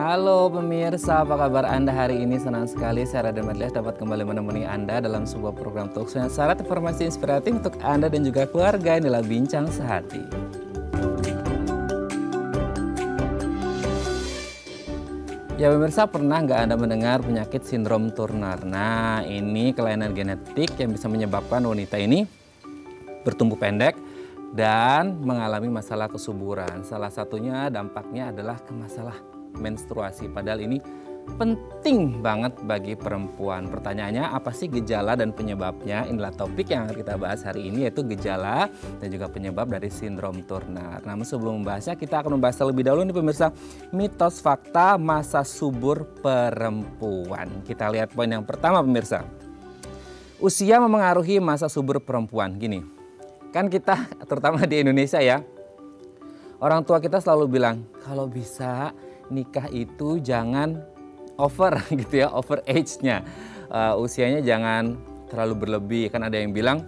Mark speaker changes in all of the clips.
Speaker 1: Halo pemirsa, apa kabar Anda hari ini? Senang sekali saya Raden Madlias dapat kembali menemani Anda dalam sebuah program talkshow yang syarat informasi inspiratif untuk Anda dan juga keluarga. Inilah Bincang Sehati. Ya pemirsa, pernah nggak Anda mendengar penyakit sindrom Turner? Nah, ini kelainan genetik yang bisa menyebabkan wanita ini bertumbuh pendek dan mengalami masalah kesuburan. Salah satunya dampaknya adalah ke masalah menstruasi. Padahal ini penting banget bagi perempuan. Pertanyaannya, apa sih gejala dan penyebabnya? Inilah topik yang akan kita bahas hari ini, yaitu gejala dan juga penyebab dari sindrom Turner. Namun sebelum membahasnya, kita akan membahas terlebih dahulu nih pemirsa, mitos fakta masa subur perempuan. Kita lihat poin yang pertama pemirsa. Usia memengaruhi masa subur perempuan. Gini, kan kita terutama di Indonesia ya, orang tua kita selalu bilang kalau bisa nikah itu jangan over gitu ya, over age-nya. Usianya jangan terlalu berlebih. Kan ada yang bilang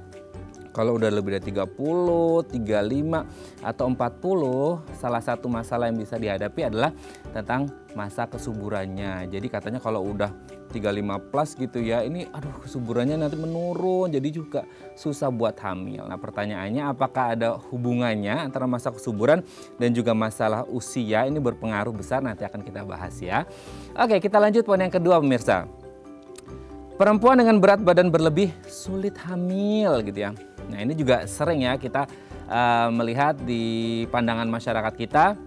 Speaker 1: kalau udah lebih dari 30, 35 atau 40, salah satu masalah yang bisa dihadapi adalah tentang masa kesuburannya. Jadi katanya kalau udah 35 plus gitu ya, ini aduh kesuburannya nanti menurun, jadi juga susah buat hamil. Nah pertanyaannya, apakah ada hubungannya antara masa kesuburan dan juga masalah usia? Ini berpengaruh besar, nanti akan kita bahas ya. Oke, kita lanjut poin yang kedua pemirsa. Perempuan dengan berat badan berlebih sulit hamil gitu ya. Nah ini juga sering ya kita melihat di pandangan masyarakat kita,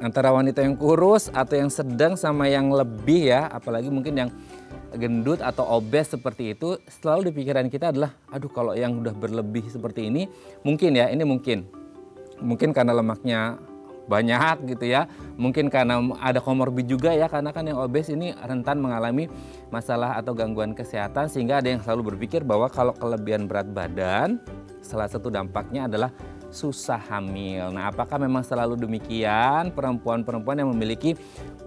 Speaker 1: antara wanita yang kurus atau yang sedang sama yang lebih ya, apalagi mungkin yang gendut atau obes seperti itu, selalu di pikiran kita adalah aduh kalau yang udah berlebih seperti ini mungkin ya, ini mungkin karena lemaknya banyak gitu ya, mungkin karena ada komorbid juga ya, karena kan yang obes ini rentan mengalami masalah atau gangguan kesehatan, sehingga ada yang selalu berpikir bahwa kalau kelebihan berat badan salah satu dampaknya adalah susah hamil. Nah, apakah memang selalu demikian? Perempuan-perempuan yang memiliki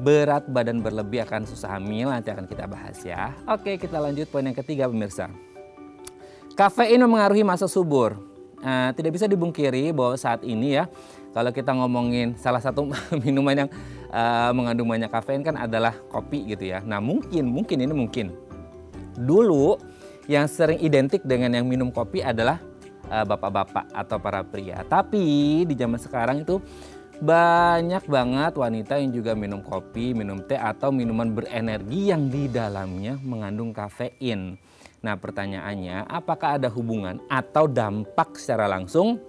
Speaker 1: berat badan berlebih akan susah hamil? Nanti akan kita bahas ya. Oke, kita lanjut poin yang ketiga pemirsa. Kafein memengaruhi masa subur. Tidak bisa dibungkiri bahwa saat ini ya, kalau kita ngomongin salah satu minuman yang mengandung banyak kafein kan adalah kopi gitu ya. Nah mungkin dulu yang sering identik dengan yang minum kopi adalah bapak-bapak atau para pria. Tapi di zaman sekarang itu banyak banget wanita yang juga minum kopi, minum teh atau minuman berenergi yang di dalamnya mengandung kafein. Nah pertanyaannya, apakah ada hubungan atau dampak secara langsung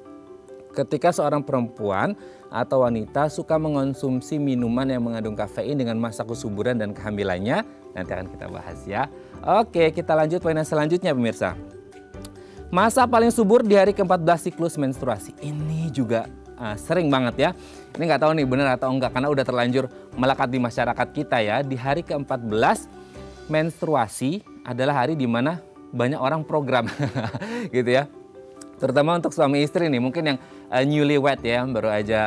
Speaker 1: ketika seorang perempuan atau wanita suka mengonsumsi minuman yang mengandung kafein dengan masa kesuburan dan kehamilannya? Nanti akan kita bahas ya. Oke, kita lanjut poin yang selanjutnya pemirsa. Masa paling subur di hari ke-14 siklus menstruasi. Ini juga sering banget ya. Ini nggak tahu nih benar atau enggak, karena udah terlanjur melekat di masyarakat kita ya. Di hari ke-14 menstruasi adalah hari di mana banyak orang program gitu ya. Terutama untuk suami istri nih, mungkin yang newlywed ya, baru aja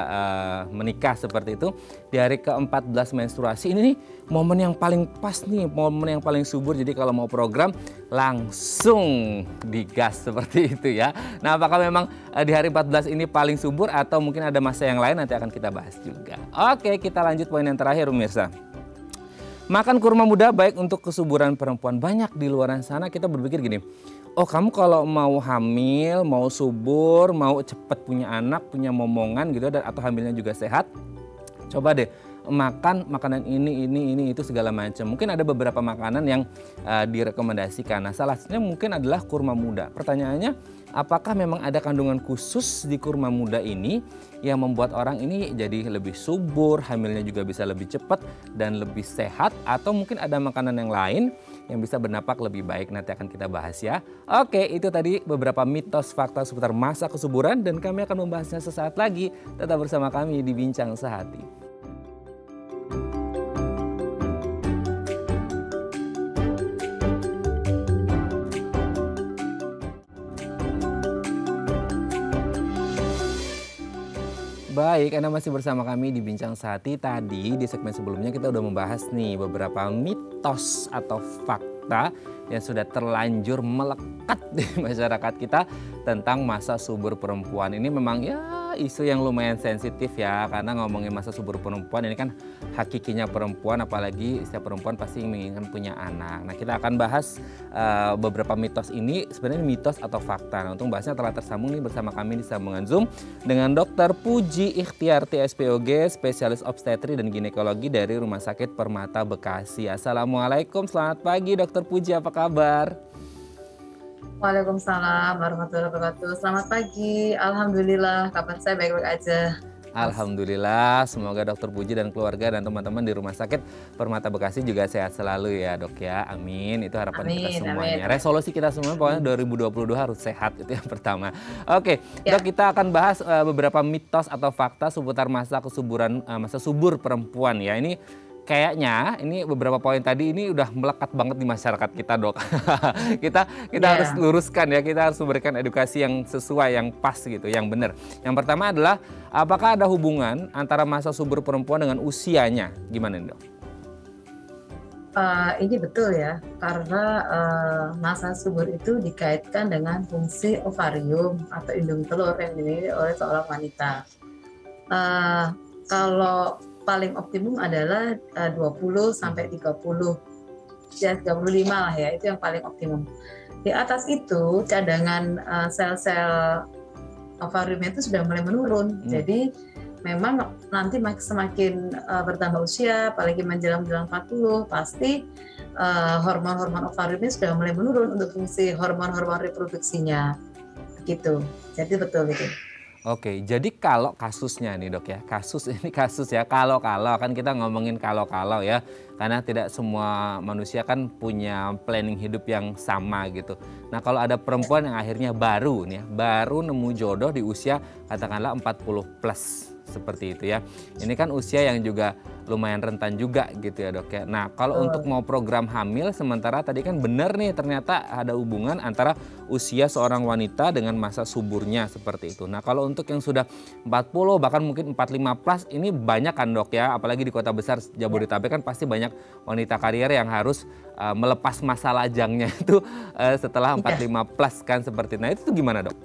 Speaker 1: menikah seperti itu. Di hari ke-14 menstruasi ini nih momen yang paling pas nih, momen yang paling subur. Jadi kalau mau program langsung digas seperti itu ya. Nah apakah memang di hari 14 ini paling subur atau mungkin ada masa yang lain? Nanti akan kita bahas juga. Oke, kita lanjut poin yang terakhir pemirsa. Makan kurma muda baik untuk kesuburan perempuan. Banyak di luar sana kita berpikir gini, oh kamu kalau mau hamil, mau subur, mau cepat punya anak, punya momongan gitu, atau hamilnya juga sehat, coba deh makan makanan ini itu segala macam. Mungkin ada beberapa makanan yang direkomendasikan. Nah salah satunya mungkin adalah kurma muda. Pertanyaannya, apakah memang ada kandungan khusus di kurma muda ini yang membuat orang ini jadi lebih subur, hamilnya juga bisa lebih cepat dan lebih sehat, atau mungkin ada makanan yang lain yang bisa berdampak lebih baik? Nanti akan kita bahas ya. Oke, itu tadi beberapa mitos fakta seputar masa kesuburan dan kami akan membahasnya sesaat lagi. Tetap bersama kami di Bincang Sehati. Baik, Anda masih bersama kami di Bincang Sehati. Tadi di segmen sebelumnya kita udah membahas nih beberapa mitos atau fakta yang sudah terlanjur melekat di masyarakat kita tentang masa subur perempuan. Ini memang ya isu yang lumayan sensitif ya, karena ngomongin masa subur perempuan ini kan hakikinya perempuan, apalagi setiap perempuan pasti menginginkan punya anak. Nah, kita akan bahas beberapa mitos ini, sebenarnya mitos atau fakta. Nah, untuk bahasnya telah tersambung nih bersama kami di sambungan Zoom dengan Dr. Puji Ikhtiarti SPOG, spesialis obstetri dan ginekologi dari Rumah Sakit Permata Bekasi. Assalamualaikum, selamat pagi Dr. Puji, apa kabar?
Speaker 2: Waalaikumsalam warahmatullahi wabarakatuh. Selamat pagi. Alhamdulillah, kabar saya baik-baik aja.
Speaker 1: Alhamdulillah, semoga Dr. Puji dan keluarga dan teman-teman di Rumah Sakit Permata Bekasi juga sehat selalu ya dok ya. Amin, itu harapan kita semuanya. Amin. Resolusi kita semua pokoknya 2022 harus sehat, itu yang pertama. Oke, ya. Dok, kita akan bahas beberapa mitos atau fakta seputar masa subur perempuan ya. Ini kayaknya ini beberapa poin tadi ini udah melekat banget di masyarakat kita dok. kita harus luruskan ya, kita harus memberikan edukasi yang sesuai, yang pas gitu, yang benar. Yang pertama adalah apakah ada hubungan antara masa subur perempuan dengan usianya? Gimana dok?
Speaker 2: Ini betul ya, karena masa subur itu dikaitkan dengan fungsi ovarium atau indung telur yang dimiliki oleh seorang wanita. Kalau paling optimum adalah 20 sampai 30, ya 35 lah ya, itu yang paling optimum. Di atas itu cadangan sel-sel ovariumnya itu sudah mulai menurun. Jadi memang nanti semakin bertambah usia, apalagi menjelang 40, pasti hormon-hormon ovariumnya sudah mulai menurun untuk fungsi hormon-hormon reproduksinya. Gitu. Jadi betul itu.
Speaker 1: Oke, jadi kalau kasusnya nih dok ya, kasus ya, kalau kan kita ngomongin kalau ya, karena tidak semua manusia kan punya planning hidup yang sama gitu. Nah, kalau ada perempuan yang akhirnya baru nemu jodoh di usia katakanlah 40 plus seperti itu ya. Ini kan usia yang juga lumayan rentan juga gitu ya dok ya. Nah, kalau untuk mau program hamil, sementara tadi kan benar nih ternyata ada hubungan antara usia seorang wanita dengan masa suburnya seperti itu. Nah, kalau untuk yang sudah 40 bahkan mungkin 45 plus ini banyak kan dok ya, apalagi di kota besar Jabodetabek kan pasti banyak wanita karier yang harus melepas masa lajangnya itu setelah 45 plus kan seperti itu. Nah, itu gimana dok?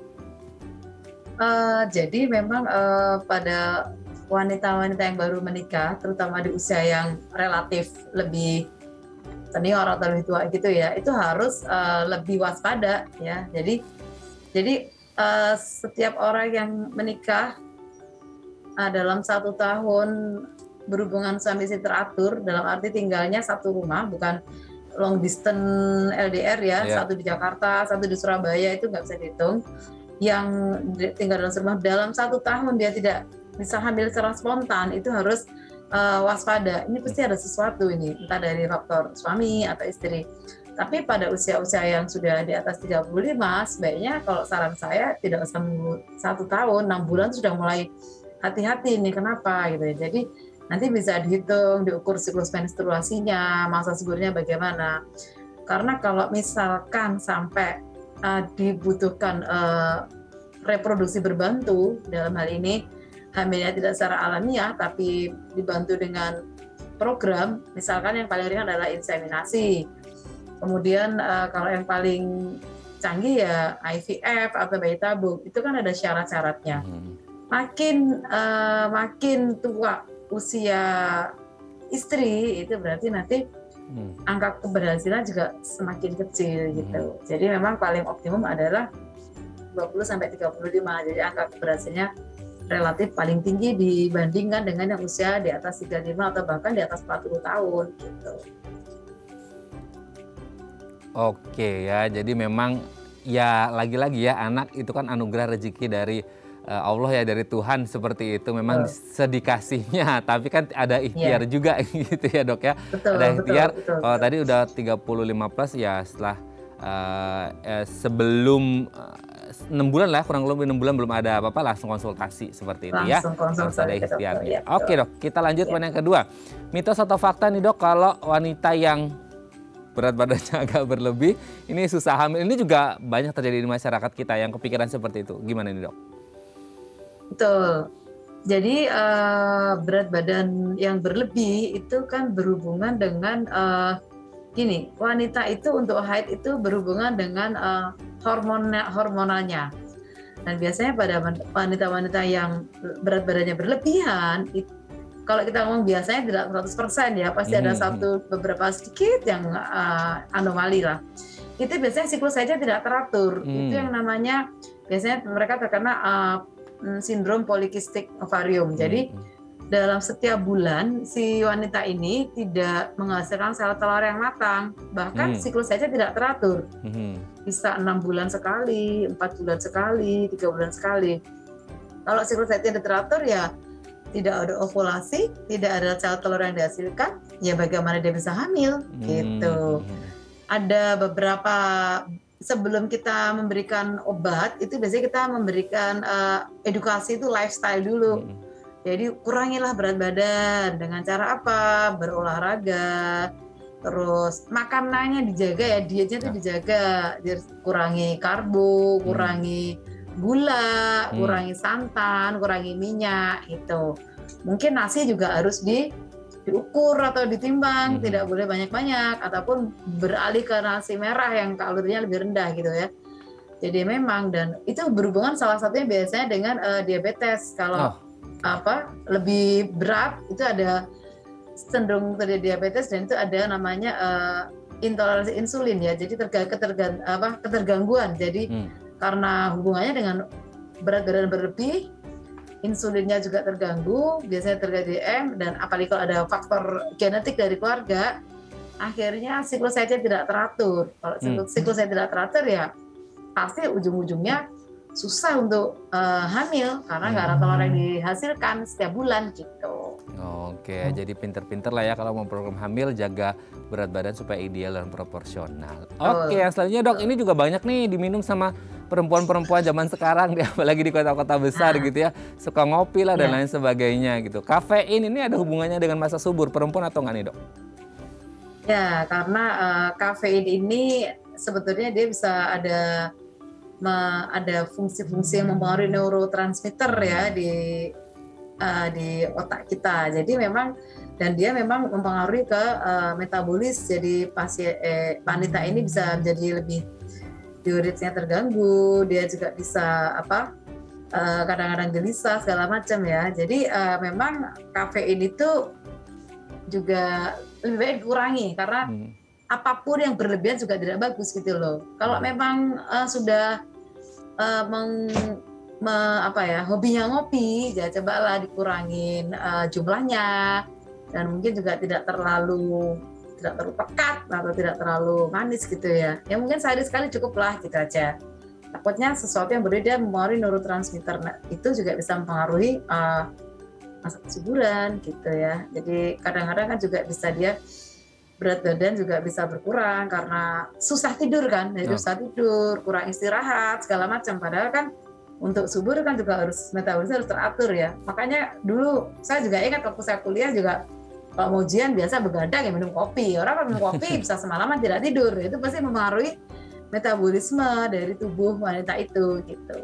Speaker 2: Jadi memang pada wanita-wanita yang baru menikah, terutama di usia yang relatif lebih senior atau lebih tua gitu ya, itu harus lebih waspada ya. Jadi setiap orang yang menikah dalam 1 tahun berhubungan suami istri teratur, dalam arti tinggalnya satu rumah, bukan long distance LDR ya, satu di Jakarta, satu di Surabaya, itu nggak bisa dihitung. Yang tinggal dalam rumah dalam 1 tahun dia tidak bisa hamil secara spontan, itu harus waspada. Ini pasti ada sesuatu ini, entah dari faktor suami atau istri. Tapi pada usia-usia yang sudah di atas 35, sebaiknya kalau saran saya tidak usah menunggu 1 tahun, 6 bulan sudah mulai hati-hati nih, kenapa gitu ya. Jadi nanti bisa dihitung, diukur siklus menstruasinya, masa suburnya bagaimana. Karena kalau misalkan sampai dibutuhkan reproduksi berbantu, dalam hal ini hamilnya tidak secara alamiah tapi dibantu dengan program, misalkan yang paling ringan adalah inseminasi. Kemudian kalau yang paling canggih ya IVF atau bayi tabung, itu kan ada syarat-syaratnya. Makin tua usia istri, itu berarti nanti angka keberhasilan juga semakin kecil gitu. Jadi memang paling optimum adalah 20 sampai 35. Jadi angka keberhasilannya relatif paling tinggi dibandingkan dengan yang usia di atas 35 atau bahkan di atas 40 tahun gitu.
Speaker 1: Oke ya, jadi memang ya lagi-lagi ya, anak itu kan anugerah rezeki dari Allah ya, dari Tuhan seperti itu. Memang sedikasihnya, tapi kan ada ikhtiar juga gitu ya dok ya.
Speaker 2: Betul,
Speaker 1: ada ikhtiar.
Speaker 2: Betul.
Speaker 1: Kalau tadi udah 35 plus ya setelah sebelum 6 bulan lah, kurang lebih 6 bulan belum ada apa-apa, langsung konsultasi seperti itu ya. Harus ada ikhtiarnya. Oke dok, kita lanjut poin yang kedua. Mitos atau fakta nih dok, kalau wanita yang berat badannya agak berlebih, ini susah hamil. Ini juga banyak terjadi di masyarakat kita yang kepikiran seperti itu. Gimana nih dok?
Speaker 2: Betul. Jadi berat badan yang berlebih itu kan berhubungan dengan gini, wanita itu untuk haid itu berhubungan dengan hormonalnya. Dan biasanya pada wanita-wanita yang berat badannya berlebihan, kalau kita ngomong biasanya tidak 100% ya, pasti ada beberapa sedikit yang anomali lah. Itu biasanya siklus saja tidak teratur. Itu yang namanya biasanya mereka terkena sindrom polikistik ovarium. Jadi dalam setiap bulan si wanita ini tidak menghasilkan sel telur yang matang, bahkan siklus saja tidak teratur. Bisa 6 bulan sekali, 4 bulan sekali, 3 bulan sekali. Kalau siklus saja tidak teratur ya tidak ada ovulasi, tidak ada sel telur yang dihasilkan, ya bagaimana dia bisa hamil gitu. Ada beberapa, sebelum kita memberikan obat itu biasanya kita memberikan edukasi itu lifestyle dulu. Jadi kurangilah berat badan dengan cara apa? Berolahraga, terus makanannya dijaga ya, dietnya itu dijaga. Jadi kurangi karbo, kurangi gula, kurangi santan, kurangi minyak itu. Mungkin nasi juga harus diukur atau ditimbang, tidak boleh banyak-banyak, ataupun beralih ke nasi merah yang kalorinya lebih rendah gitu ya. Jadi memang, dan itu berhubungan salah satunya biasanya dengan diabetes. Kalau lebih berat itu ada cenderung terjadi diabetes, dan itu ada namanya intoleransi insulin ya. Jadi ketergangguan. Jadi karena hubungannya dengan berat badan berlebih, insulinnya juga terganggu, biasanya terjadi DM, dan apalagi kalau ada faktor genetik dari keluarga, akhirnya siklus saja tidak teratur. Kalau siklus saya tidak teratur ya pasti ujung-ujungnya susah untuk hamil karena nggak ada telur yang dihasilkan setiap bulan gitu.
Speaker 1: Oke, jadi pinter-pinter lah ya kalau mau program hamil, jaga berat badan supaya ideal dan proporsional. Oke, yang selanjutnya dok, ini juga banyak nih diminum sama perempuan-perempuan zaman sekarang, apalagi di kota-kota besar gitu ya, suka ngopi lah dan lain sebagainya gitu. Kafein ini ada hubungannya dengan masa subur perempuan atau nggak nih dok?
Speaker 2: Ya, karena kafein ini sebetulnya dia bisa ada fungsi-fungsi yang mempengaruhi neurotransmitter ya di otak kita. Jadi memang, dan dia memang mempengaruhi ke metabolis. Jadi wanita ini bisa menjadi lebih, diuretnya terganggu, dia juga bisa kadang-kadang gelisah segala macam ya. Jadi memang kafein itu juga lebih baik dikurangi karena apapun yang berlebihan juga tidak bagus gitu loh. Kalau memang sudah hobinya ngopi, ya cobalah dikurangin jumlahnya, dan mungkin juga tidak terlalu pekat atau tidak terlalu manis gitu ya. Ya mungkin sehari sekali cukuplah gitu aja. Takutnya sesuatu yang berbeda mempengaruhi neurotransmitter, itu juga bisa mempengaruhi masa kesuburan gitu ya. Jadi kadang-kadang kan juga bisa dia berat badan juga bisa berkurang karena susah tidur kan, jadi susah tidur, kurang istirahat segala macam. Padahal kan untuk subur kan juga harus metabolisme harus teratur ya. Makanya dulu saya juga ingat waktu saya kuliah juga kalau mau ujian biasa begadang ya minum kopi. Orang minum kopi bisa semalaman tidak tidur, itu pasti mempengaruhi metabolisme dari tubuh wanita itu gitu.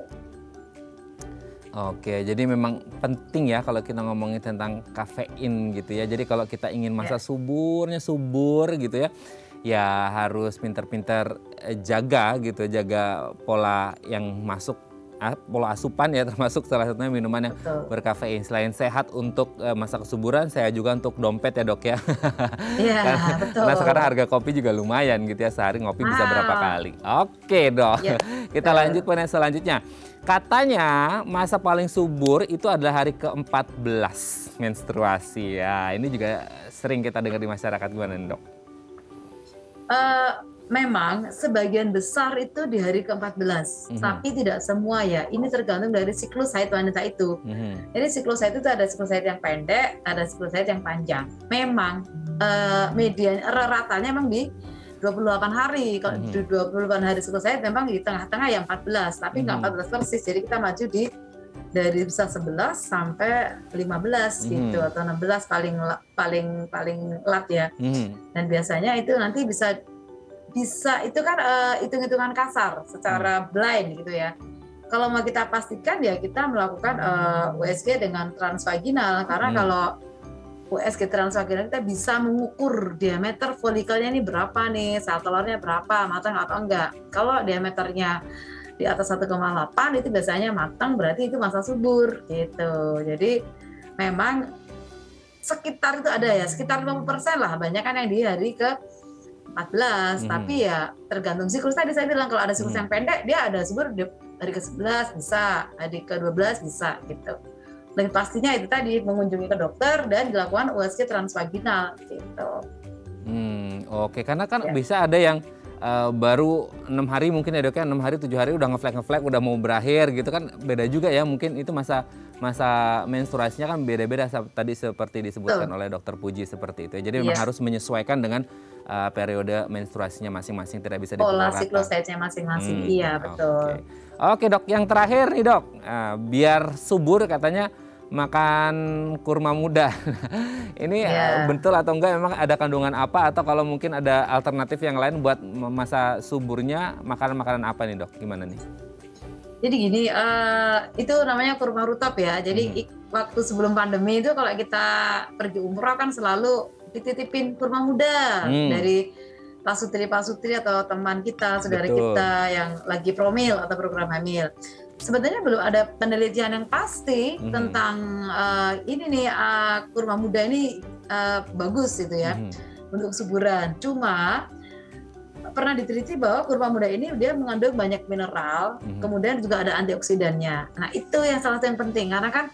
Speaker 1: Oke, jadi memang penting ya kalau kita ngomongin tentang kafein gitu ya. Jadi kalau kita ingin masa suburnya subur gitu ya, ya harus pintar-pintar jaga gitu, jaga pola yang masuk, pola asupan ya, termasuk salah satunya minuman yang berkafein. Selain sehat untuk masa kesuburan, saya juga untuk dompet ya dok ya.
Speaker 2: Iya, betul.
Speaker 1: Karena sekarang harga kopi juga lumayan gitu ya, sehari ngopi bisa berapa kali. Oke dok, kita lanjut pada selanjutnya. Katanya masa paling subur itu adalah hari ke-14 menstruasi ya. Ini juga sering kita dengar di masyarakat, gimana nih dok?
Speaker 2: Memang sebagian besar itu di hari ke-14, tapi tidak semua ya. Ini tergantung dari siklus haid wanita itu. Jadi siklus haid itu ada siklus haid yang pendek, ada siklus haid yang panjang. Memang median ratanya memang di 28 hari. Kalau di 28 hari siklus haid memang di tengah-tengah yang 14, tapi nggak 14 persis. Jadi kita maju dari bisa 11 sampai 15 gitu, atau 16 paling lat ya. Dan biasanya itu nanti bisa itu kan hitung-hitungan kasar secara blind gitu ya. Kalau mau kita pastikan ya kita melakukan USG dengan transvaginal, karena kalau USG transvaginal kita bisa mengukur diameter folikelnya ini berapa nih, sel telurnya berapa, matang atau enggak. Kalau diameternya di atas 1,8 itu biasanya matang, berarti itu masa subur gitu. Jadi memang sekitar itu ada ya, sekitar 50% lah, banyak kan yang di hari ke 14, tapi ya tergantung siklus. Tadi saya bilang kalau ada siklus yang pendek, dia ada subur di hari ke-11 bisa, hari ke-12 bisa gitu. Dan pastinya itu tadi mengunjungi ke dokter dan dilakukan USG transvaginal gitu.
Speaker 1: Oke, karena kan bisa ada yang baru 6 hari mungkin ya dok ya, 6 hari 7 hari udah ngeflek udah mau berakhir gitu kan, beda juga ya mungkin itu masa menstruasinya kan beda-beda tadi seperti disebutkan oleh dokter Puji seperti itu. Jadi memang harus menyesuaikan dengan periode menstruasinya masing-masing, tidak bisa dipukul rata.
Speaker 2: Pola siklus haidnya masing-masing, iya betul.
Speaker 1: Oke dok, yang terakhir nih dok, biar subur katanya makan kurma muda. Ini betul atau enggak, memang ada kandungan apa, atau kalau mungkin ada alternatif yang lain buat masa suburnya, makanan-makanan apa nih dok? Gimana nih?
Speaker 2: Jadi gini, itu namanya kurma rutop ya. Jadi waktu sebelum pandemi itu kalau kita pergi umroh kan selalu dititipin kurma muda dari pasutri atau teman kita, saudara kita yang lagi promil atau program hamil. Sebetulnya belum ada penelitian yang pasti tentang ini nih kurma muda ini bagus gitu ya untuk suburan. Cuma pernah diteliti bahwa kurma muda ini dia mengandung banyak mineral, kemudian juga ada antioksidannya. Nah itu yang salah satu yang penting, karena kan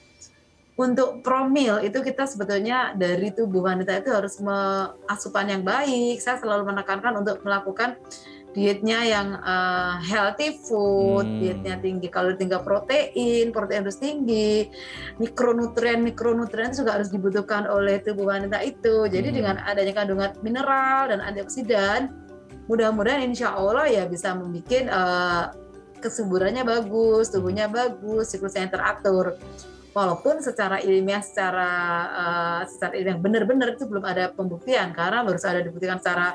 Speaker 2: untuk promil itu kita sebetulnya dari tubuh wanita itu harus asupan yang baik. Saya selalu menekankan untuk melakukan dietnya yang healthy food, dietnya tinggi kalori, tinggi protein harus tinggi, mikronutrien juga harus dibutuhkan oleh tubuh wanita itu. Jadi dengan adanya kandungan mineral dan antioksidan, mudah-mudahan insya Allah ya bisa membuat kesuburannya bagus, tubuhnya bagus, siklusnya yang teratur. Walaupun secara ilmiah, secara ilmiah benar-benar itu belum ada pembuktian, karena baru ada dibuktikan secara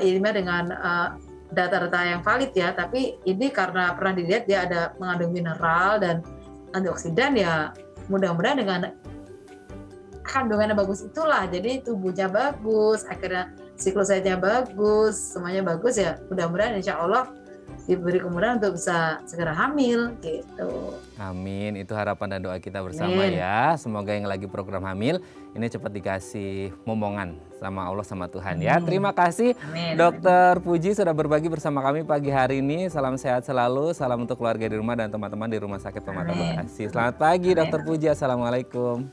Speaker 2: ilmiah dengan data-data yang valid ya. Tapi ini karena pernah dilihat dia ada mengandung mineral dan antioksidan, ya mudah-mudahan dengan kandungannya bagus itulah jadi tubuhnya bagus, akhirnya siklusnya bagus, semuanya bagus ya. Mudah-mudahan insya Allah diberi kemudahan untuk bisa segera hamil gitu.
Speaker 1: Amin, itu harapan dan doa kita bersama ya. Semoga yang lagi program hamil ini cepat dikasih momongan sama Allah sama Tuhan ya. Terima kasih Dokter Puji sudah berbagi bersama kami pagi hari ini. Salam sehat selalu, salam untuk keluarga di rumah dan teman-teman di Rumah Sakit Permata Bekasi. Selamat pagi Dokter Puji, assalamualaikum.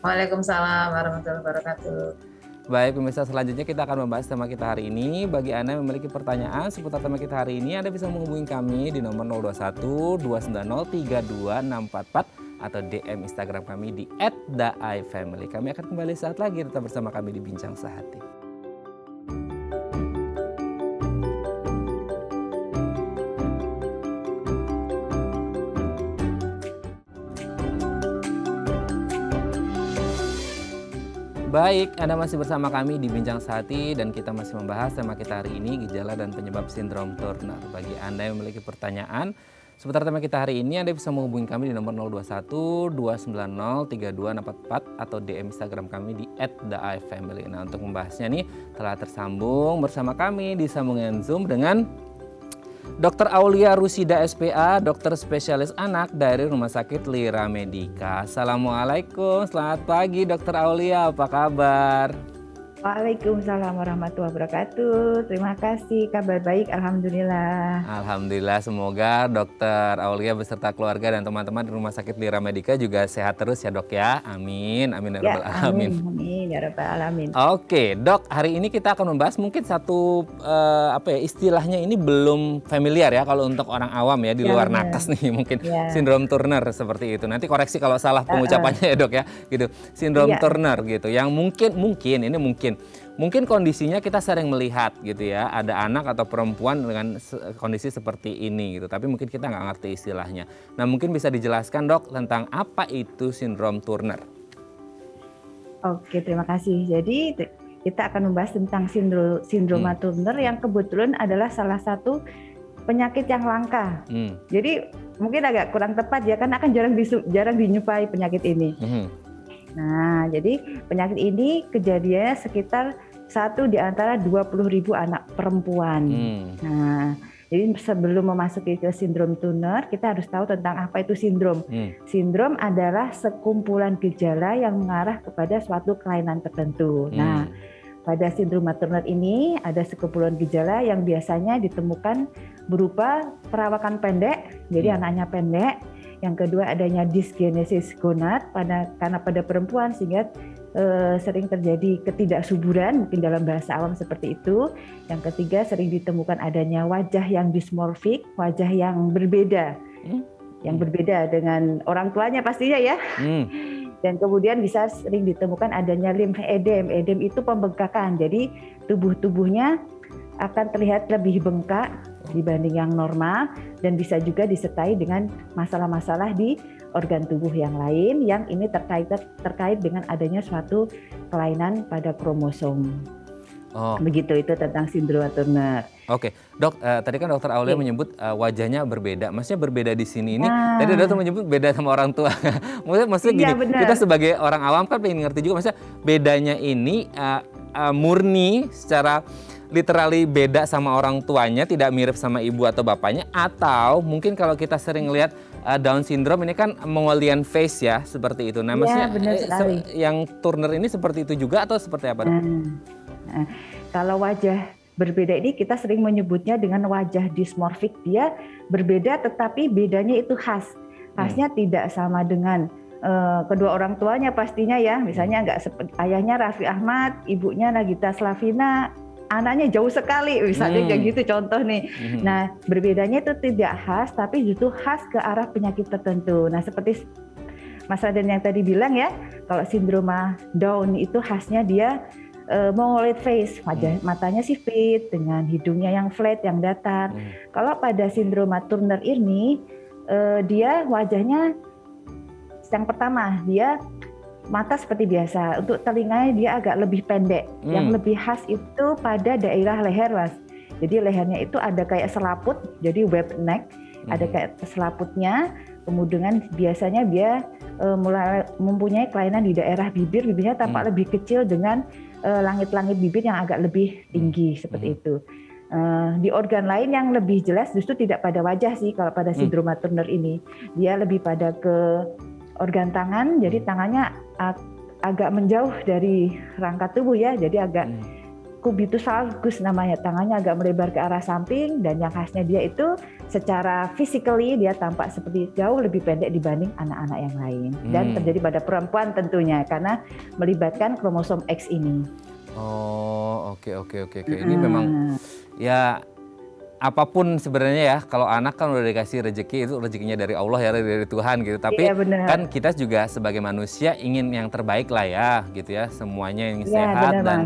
Speaker 2: Waalaikumsalam warahmatullahi wabarakatuh.
Speaker 1: Baik pemirsa, selanjutnya kita akan membahas tema kita hari ini. Bagi Anda yang memiliki pertanyaan seputar tema kita hari ini, Anda bisa menghubungi kami di nomor 021 290 32644 atau DM Instagram kami di @daifamily. Kami akan kembali saat lagi, tetap bersama kami di Bincang Sehati. Baik, Anda masih bersama kami di Bincang Sehati dan kita masih membahas tema kita hari ini, gejala dan penyebab sindrom Turner. Bagi Anda yang memiliki pertanyaan seputar tema kita hari ini, Anda bisa menghubungi kami di nomor 021 290 32644 atau DM Instagram kami di @daifamily. Nah, untuk membahasnya nih telah tersambung bersama kami di sambungan Zoom dengan Dr. Aulia Rusida SPA, dokter spesialis anak dari Rumah Sakit Lira Medica. Assalamualaikum, selamat pagi Dr. Aulia, apa kabar?
Speaker 3: Waalaikumsalam warahmatullahi wabarakatuh. Terima kasih, kabar baik, alhamdulillah.
Speaker 1: Alhamdulillah, semoga Dr. Aulia beserta keluarga dan teman-teman di Rumah Sakit Lira Medica juga sehat terus ya dok ya. Amin, amin ya rabbal alamin.
Speaker 3: Amin ya rabbal alamin.
Speaker 1: Oke dok, hari ini kita akan membahas mungkin satu istilahnya ini belum familiar ya kalau untuk orang awam ya di luar nakes nih mungkin sindrom Turner seperti itu. Nanti koreksi kalau salah pengucapannya ya dok ya, gitu. Sindrom Turner gitu, yang mungkin kondisinya kita sering melihat gitu ya, ada anak atau perempuan dengan kondisi seperti ini gitu, tapi mungkin kita nggak ngerti istilahnya. Nah mungkin bisa dijelaskan dok tentang apa itu sindrom Turner.
Speaker 3: Oke, terima kasih. Jadi kita akan membahas tentang sindrom Turner yang kebetulan adalah salah satu penyakit yang langka. Jadi mungkin agak kurang tepat ya, karena akan jarang dijumpai penyakit ini. Nah, jadi penyakit ini kejadiannya sekitar 1 di antara 20.000 anak perempuan. Nah, Jadi sebelum memasuki ke sindrom Turner, kita harus tahu tentang apa itu sindrom. Sindrom adalah sekumpulan gejala yang mengarah kepada suatu kelainan tertentu. Nah, pada sindrom Turner ini ada sekumpulan gejala yang biasanya ditemukan berupa perawakan pendek, jadi anaknya pendek. Yang kedua adanya dysgenesis gonad karena pada perempuan sehingga sering terjadi ketidaksuburan, mungkin dalam bahasa awam seperti itu. Yang ketiga sering ditemukan adanya wajah yang dysmorphik, wajah yang berbeda, yang berbeda dengan orang tuanya pastinya ya. Dan kemudian bisa sering ditemukan adanya lymphedem. Edem itu pembengkakan, jadi tubuhnya akan terlihat lebih bengkak dibanding yang normal dan bisa juga disertai dengan masalah-masalah di organ tubuh yang lain yang ini terkait dengan adanya suatu kelainan pada kromosom. Begitu itu tentang sindrom Turner.
Speaker 1: Oke, Dok, tadi kan Dokter Aulia menyebut wajahnya berbeda. Maksudnya berbeda di sini ini. Tadi Dokter menyebut beda sama orang tua. maksudnya gini, kita sebagai orang awam kan pengen ngerti juga. Maksudnya bedanya ini murni secara literally beda sama orang tuanya, tidak mirip sama ibu atau bapaknya, atau mungkin kalau kita sering lihat Down syndrome ini kan Mongolian face ya, seperti itu. Nah, maksudnya yang Turner ini seperti itu juga atau seperti apa, Dok?
Speaker 3: Kalau wajah berbeda ini kita sering menyebutnya dengan wajah dysmorphik. Dia berbeda tetapi bedanya itu khas. Khasnya tidak sama dengan kedua orang tuanya pastinya ya. Misalnya nggak seperti ayahnya Raffi Ahmad, ibunya Nagita Slavina, anaknya jauh sekali, misalnya kayak gitu contoh nih. Nah, berbedanya itu tidak khas, tapi justru khas ke arah penyakit tertentu. Nah, seperti Mas Raden yang tadi bilang ya, kalau sindroma Down itu khasnya dia mongoloid face, wajah matanya sipit dengan hidungnya yang flat, yang datar. Kalau pada sindroma Turner ini, dia wajahnya yang pertama dia mata seperti biasa, untuk telinganya dia agak lebih pendek. Yang lebih khas itu pada daerah leher, Mas. Jadi lehernya itu ada kayak selaput, jadi web neck, ada kayak selaputnya. Kemudian biasanya dia mulai mempunyai kelainan di daerah bibir, bibirnya tampak lebih kecil dengan langit-langit bibir yang agak lebih tinggi seperti itu. Di organ lain yang lebih jelas justru tidak pada wajah sih kalau pada sindroma Turner ini. Dia lebih pada ke organ tangan, jadi tangannya agak menjauh dari rangka tubuh ya, jadi agak cubitus valgus namanya, tangannya agak melebar ke arah samping, dan yang khasnya dia itu secara physically dia tampak seperti jauh lebih pendek dibanding anak-anak yang lain. Dan terjadi pada perempuan tentunya karena melibatkan kromosom X ini.
Speaker 1: Oh, oke. Ini memang ya apapun sebenarnya ya, kalau anak kan udah dikasih rezeki, itu rezekinya dari Allah ya, dari Tuhan gitu. Tapi kan kita juga sebagai manusia ingin yang terbaik lah ya gitu ya, semuanya yang sehat dan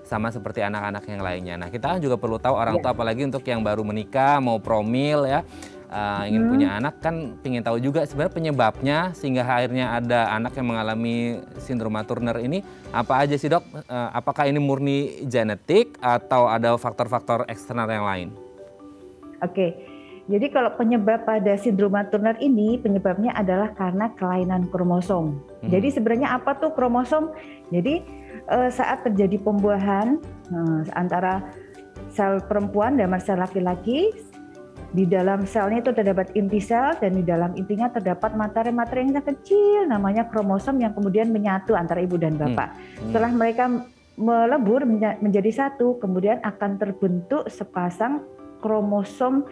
Speaker 1: sama seperti anak-anak yang lainnya. Nah, kita juga perlu tahu orang tua, apalagi untuk yang baru menikah mau promil ya, ingin punya anak kan pengen tahu juga sebenarnya penyebabnya sehingga akhirnya ada anak yang mengalami sindroma Turner ini apa aja sih, Dok? Apakah ini murni genetik atau ada faktor-faktor eksternal yang lain?
Speaker 3: Oke, jadi kalau penyebab pada sindroma Turner ini penyebabnya adalah karena kelainan kromosom. Jadi sebenarnya apa tuh kromosom? Jadi saat terjadi pembuahan antara sel perempuan dan sel laki-laki, di dalam selnya itu terdapat inti sel dan di dalam intinya terdapat materi-materi yang kecil namanya kromosom yang kemudian menyatu antara ibu dan bapak. Setelah mereka melebur menjadi satu, kemudian akan terbentuk sepasang kromosom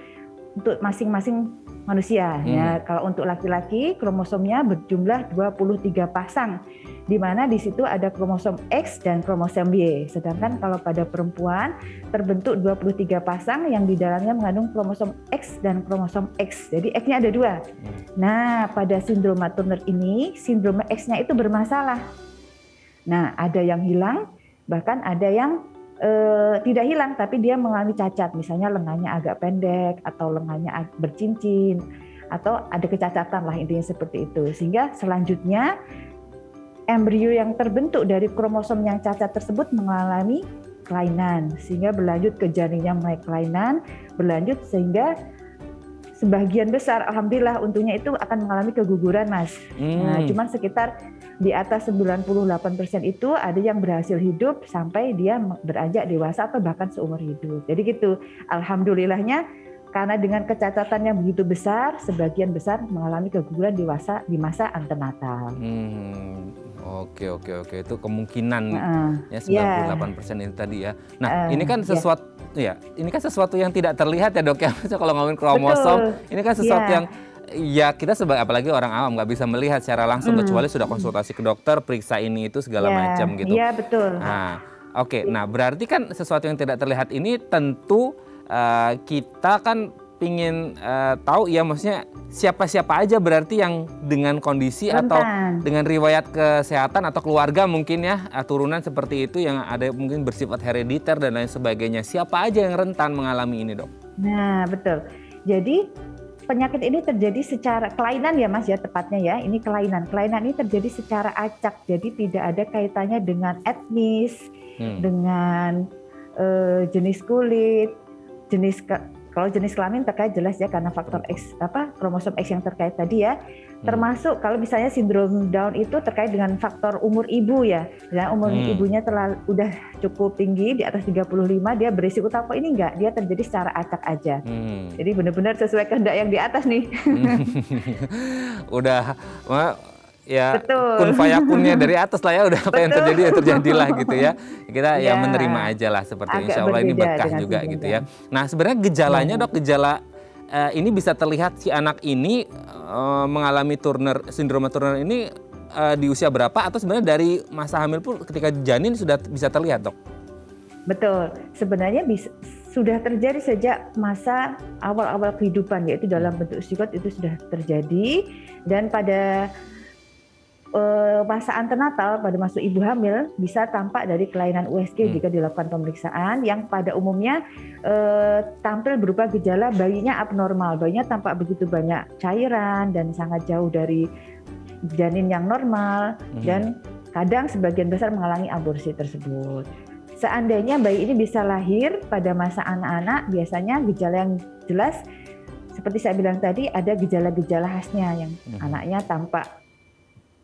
Speaker 3: untuk masing-masing manusia. Ya, kalau untuk laki-laki kromosomnya berjumlah 23 pasang, di mana di situ ada kromosom X dan kromosom Y. Sedangkan kalau pada perempuan terbentuk 23 pasang yang di dalamnya mengandung kromosom X dan kromosom X. Jadi X-nya ada 2. Nah, pada sindroma Turner ini sindroma X-nya itu bermasalah. Nah, ada yang hilang, bahkan ada yang tidak hilang tapi dia mengalami cacat, misalnya lengannya agak pendek atau lengannya bercincin atau ada kecacatan lah, intinya seperti itu. Sehingga selanjutnya embrio yang terbentuk dari kromosom yang cacat tersebut mengalami kelainan sehingga berlanjut ke janinnya mulai kelainan, berlanjut sehingga sebagian besar alhamdulillah untungnya itu akan mengalami keguguran, Mas. Nah, cuman sekitar di atas 98% itu ada yang berhasil hidup sampai dia beranjak dewasa atau bahkan seumur hidup. Jadi gitu. Alhamdulillahnya karena dengan kecacatan yang begitu besar, sebagian besar mengalami keguguran di masa antenatal.
Speaker 1: Oke. Itu kemungkinan ya 98% ini tadi ya. Nah, ini kan sesuatu ini kan sesuatu yang tidak terlihat ya, Dok ya. Kalau ngomongin kromosom, ini kan sesuatu yang ya kita sebagai apalagi orang awam nggak bisa melihat secara langsung kecuali sudah konsultasi ke dokter, periksa ini itu segala macam gitu.
Speaker 3: Iya, betul.
Speaker 1: Nah, nah berarti kan sesuatu yang tidak terlihat ini tentu kita kan pingin tahu ya, maksudnya siapa-siapa aja berarti yang dengan kondisi atau dengan riwayat kesehatan atau keluarga mungkin ya, turunan seperti itu yang ada mungkin bersifat herediter dan lain sebagainya. Siapa aja yang rentan mengalami ini, Dok?
Speaker 3: Nah, betul. Jadi penyakit ini terjadi secara kelainan ya Mas ya, tepatnya ya. Ini kelainan. Kelainan ini terjadi secara acak. Jadi tidak ada kaitannya dengan etnis, dengan jenis kulit, kalau jenis kelamin terkait jelas ya karena faktor X kromosom X yang terkait tadi ya. Termasuk kalau misalnya sindrom Down itu terkait dengan faktor umur ibu ya. Dan umur ibunya udah cukup tinggi di atas 35, dia berisiko utama ini enggak, dia terjadi secara acak aja. Jadi benar-benar sesuai kehendak yang di atas nih.
Speaker 1: Udah ya kun fayakunnya dari atas lah ya, udah apa yang terjadi ya terjadilah gitu ya. Kita ya menerima aja lah seperti insya Allah ini berkah juga gitu ya. Nah sebenarnya gejalanya Dok, gejala ini bisa terlihat si anak ini mengalami sindroma Turner ini di usia berapa, atau sebenarnya dari masa hamil pun ketika janin sudah bisa terlihat, Dok?
Speaker 3: Betul, sebenarnya sudah terjadi sejak masa awal-awal kehidupan, yaitu dalam bentuk zigot itu sudah terjadi, dan pada masa antenatal pada masa ibu hamil bisa tampak dari kelainan USG jika dilakukan pemeriksaan yang pada umumnya tampil berupa gejala bayinya abnormal, bayinya tampak begitu banyak cairan dan sangat jauh dari janin yang normal, dan kadang sebagian besar mengalami aborsi tersebut. Seandainya bayi ini bisa lahir pada masa anak-anak, biasanya gejala yang jelas seperti saya bilang tadi, ada gejala-gejala khasnya yang anaknya tampak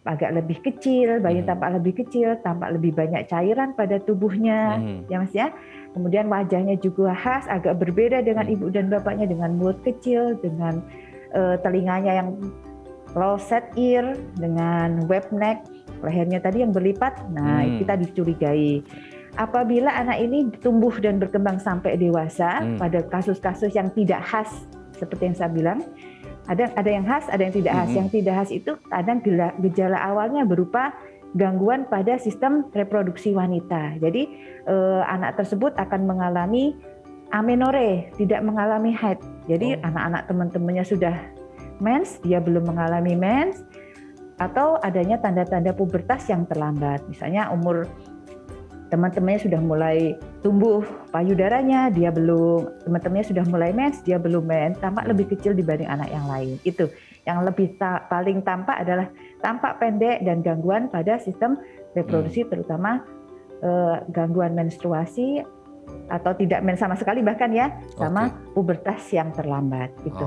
Speaker 3: agak lebih kecil, bayi tampak lebih kecil, tampak lebih banyak cairan pada tubuhnya, ya Mas ya. Kemudian wajahnya juga khas, agak berbeda dengan ibu dan bapaknya, dengan mulut kecil, dengan telinganya yang closed ear, dengan web neck, lehernya tadi yang berlipat. Nah, kita dicurigai. Apabila anak ini tumbuh dan berkembang sampai dewasa, pada kasus-kasus yang tidak khas seperti yang saya bilang, ada yang khas, ada yang tidak khas. Yang tidak khas itu kadang gejala awalnya berupa gangguan pada sistem reproduksi wanita. Jadi anak tersebut akan mengalami amenore, tidak mengalami haid. Jadi anak-anak teman-temannya sudah mens, dia belum mengalami mens, atau adanya tanda-tanda pubertas yang terlambat. Misalnya umur teman-temannya sudah mulai tumbuh payudaranya, dia belum, teman-temannya sudah mulai mens, dia belum mens, tampak lebih kecil dibanding anak yang lain. Itu yang lebih paling tampak adalah tampak pendek dan gangguan pada sistem reproduksi, terutama gangguan menstruasi atau tidak mens sama sekali bahkan ya, sama pubertas yang terlambat. Itu